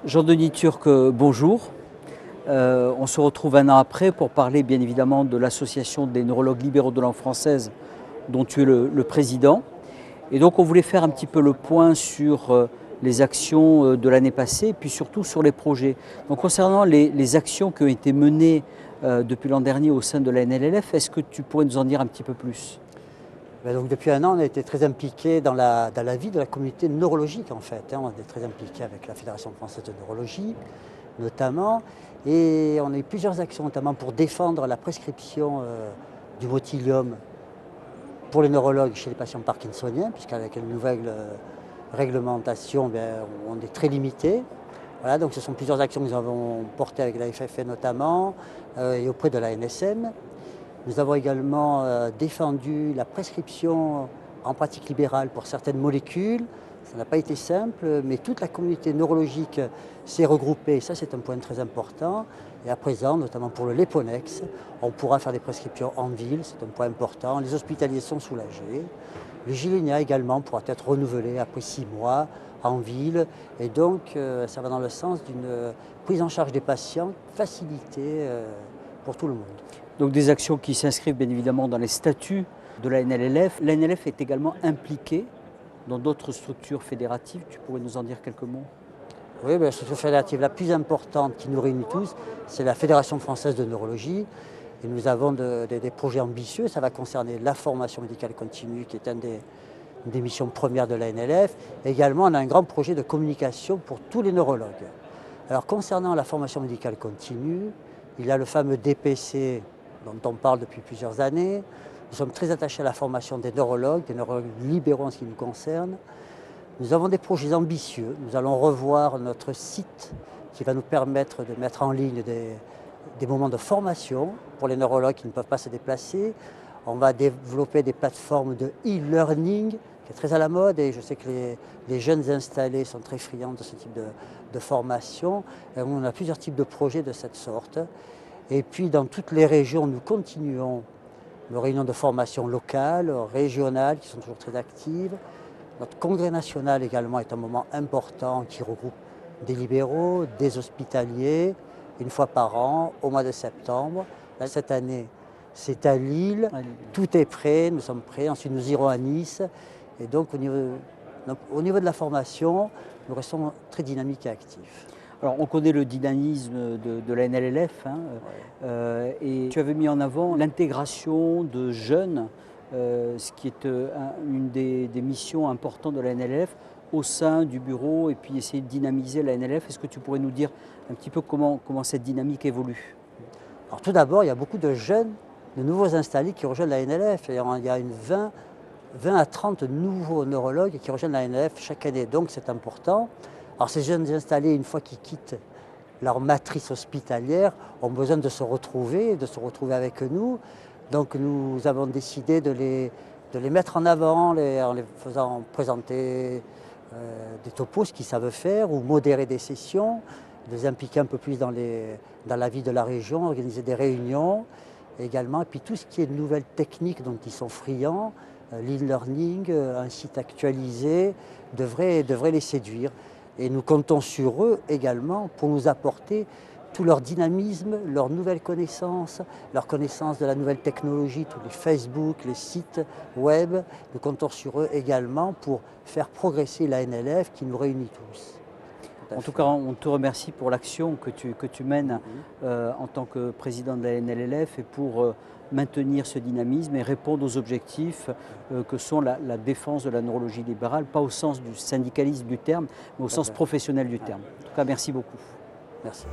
Jean-Denis Turc, bonjour. On se retrouve un an après pour parler bien évidemment de l'Association des neurologues libéraux de langue française dont tu es le président. Et donc on voulait faire un petit peu le point sur les actions de l'année passée et puis surtout sur les projets. Donc concernant les actions qui ont été menées depuis l'an dernier au sein de la NLLF, est-ce que tu pourrais nous en dire un petit peu plus ? Donc depuis un an, on a été très impliqués dans la vie de la communauté neurologique en fait. On est très impliqués avec la Fédération française de neurologie notamment. Et on a eu plusieurs actions notamment pour défendre la prescription du Motilium pour les neurologues chez les patients parkinsoniens, puisqu'avec une nouvelle réglementation, on est très limité. Voilà, donc ce sont plusieurs actions que nous avons portées avec la FFE notamment et auprès de la NSM. Nous avons également défendu la prescription en pratique libérale pour certaines molécules. Ça n'a pas été simple, mais toute la communauté neurologique s'est regroupée. Ça, c'est un point très important. Et à présent, notamment pour le Leponex, on pourra faire des prescriptions en ville. C'est un point important. Les hospitaliers sont soulagés. Le Gilenya également pourra être renouvelé après 6 mois en ville. Et donc, ça va dans le sens d'une prise en charge des patients facilitée pour tout le monde. Donc des actions qui s'inscrivent bien évidemment dans les statuts de la NLLF. La NLF est également impliquée dans d'autres structures fédératives. Tu pourrais nous en dire quelques mots ? Oui, la structure fédérative la plus importante qui nous réunit tous, c'est la Fédération française de neurologie. Et nous avons des projets ambitieux. Ça va concerner la formation médicale continue, qui est une des missions premières de la NLF. Également, on a un grand projet de communication pour tous les neurologues. Alors, concernant la formation médicale continue, il y a le fameux DPC dont on parle depuis plusieurs années. Nous sommes très attachés à la formation des neurologues libéraux en ce qui nous concerne. Nous avons des projets ambitieux. Nous allons revoir notre site qui va nous permettre de mettre en ligne des moments de formation pour les neurologues qui ne peuvent pas se déplacer. On va développer des plateformes de e-learning qui est très à la mode et je sais que les jeunes installés sont très friands de ce type de formation. Et on a plusieurs types de projets de cette sorte. Et puis dans toutes les régions, nous continuons nos réunions de formation locales, régionales, qui sont toujours très actives. Notre congrès national également est un moment important qui regroupe des libéraux, des hospitaliers, une fois par an, au mois de septembre. Là, cette année, c'est à Lille. Tout est prêt, nous sommes prêts. Ensuite, nous irons à Nice. Et donc, au niveau de la formation, nous restons très dynamiques et actifs. Alors, on connaît le dynamisme de la NLLF, et tu avais mis en avant l'intégration de jeunes, ce qui est une des missions importantes de la NLLF au sein du bureau, et puis essayer de dynamiser la NLLF. Est-ce que tu pourrais nous dire un petit peu comment cette dynamique évolue ? Alors, tout d'abord, il y a beaucoup de jeunes, de nouveaux installés qui rejoignent la NLF. Et il y a 20 à 30 nouveaux neurologues qui rejoignent la NLF chaque année, donc c'est important. Alors ces jeunes installés, une fois qu'ils quittent leur matrice hospitalière, ont besoin de se retrouver avec nous. Donc nous avons décidé de les mettre en avant en les faisant présenter des topos, ce qu'ils savent faire, ou modérer des sessions, de les impliquer un peu plus dans la vie de la région, organiser des réunions également. Et puis tout ce qui est de nouvelles techniques dont ils sont friands, l'e-learning, un site actualisé, devrait les séduire. Et nous comptons sur eux également pour nous apporter tout leur dynamisme, leur nouvelle connaissance, leur connaissance de la nouvelle technologie, tous les Facebook, les sites web. Nous comptons sur eux également pour faire progresser la NLF qui nous réunit tous. En tout cas, on te remercie pour l'action que tu mènes en tant que président de la NLLF et pour maintenir ce dynamisme et répondre aux objectifs que sont la défense de la neurologie libérale, pas au sens du syndicalisme du terme, mais au sens professionnel du terme. En tout cas, merci beaucoup. Merci.